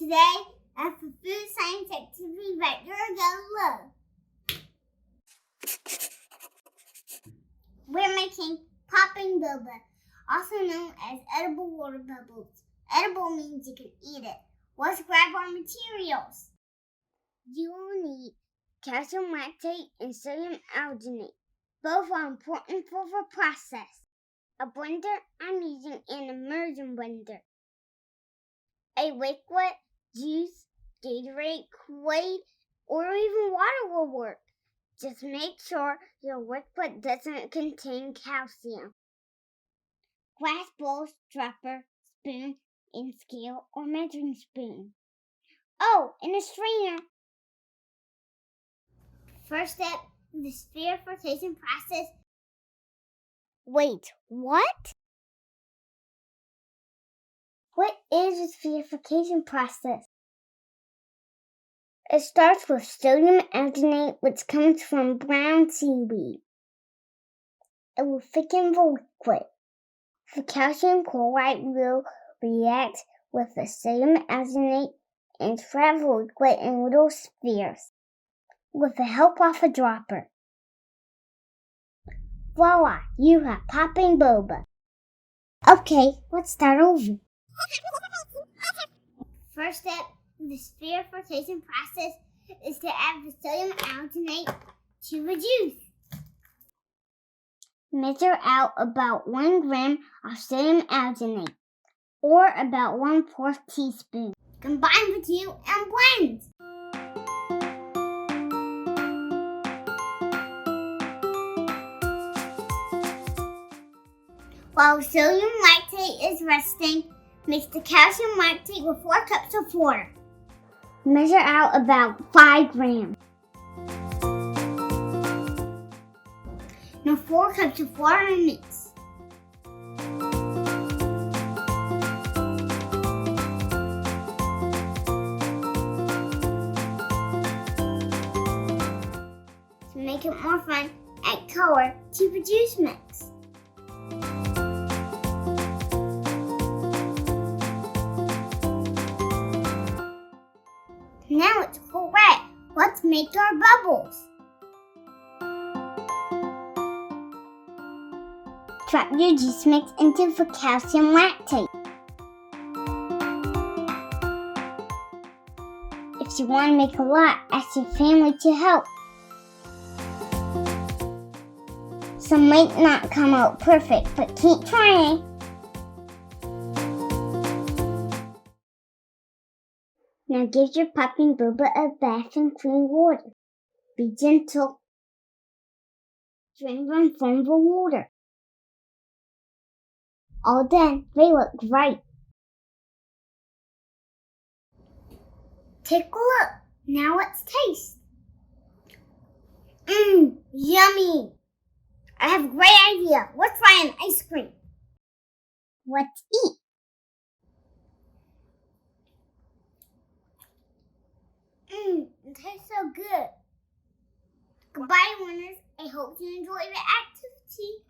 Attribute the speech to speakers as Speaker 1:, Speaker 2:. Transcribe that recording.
Speaker 1: Today, I have a food science activity that you're gonna love. We're making popping boba, also known as edible water bubbles. Edible means you can eat it. Let's grab our materials. You will need calcium lactate and sodium alginate. Both are important for the process. A blender, I'm using an immersion blender. A liquid, juice, Gatorade, Kool-Aid, or even water will work. Just make sure your liquid doesn't contain calcium. Glass bowl, dropper, spoon, and scale or measuring spoon. Oh, and a strainer. First step, the spherification process. Wait, what? What is the spherification process? It starts with sodium alginate, which comes from brown seaweed. It will thicken the liquid. The calcium chloride will react with the sodium alginate and trap the liquid in little spheres with the help of a dropper. Voila, you have popping boba. Okay, let's start over. First step in the spherification process is to add the sodium alginate to the juice. Measure out about 1 gram of sodium alginate, or about 1/4 teaspoon. Combine the two and blend. While sodium lactate is resting, mix the calcium lactate with 4 cups of water. Measure out about 5 grams. Now 4 cups of water and mix. To make it more fun, add color to the juice mix. Now it's correct. Let's make our bubbles. Drop your juice mix into the calcium lactate. If you want to make a lot, ask your family to help. Some might not come out perfect, but keep trying. Now give your popping boba a bath in clean water. Be gentle. Drain them from the water. All done. They look great. Take a look. Now let's taste. Yummy. I have a great idea. Let's try an ice cream. Let's eat. It tastes so good. Goodbye, winners. I hope you enjoy the activity.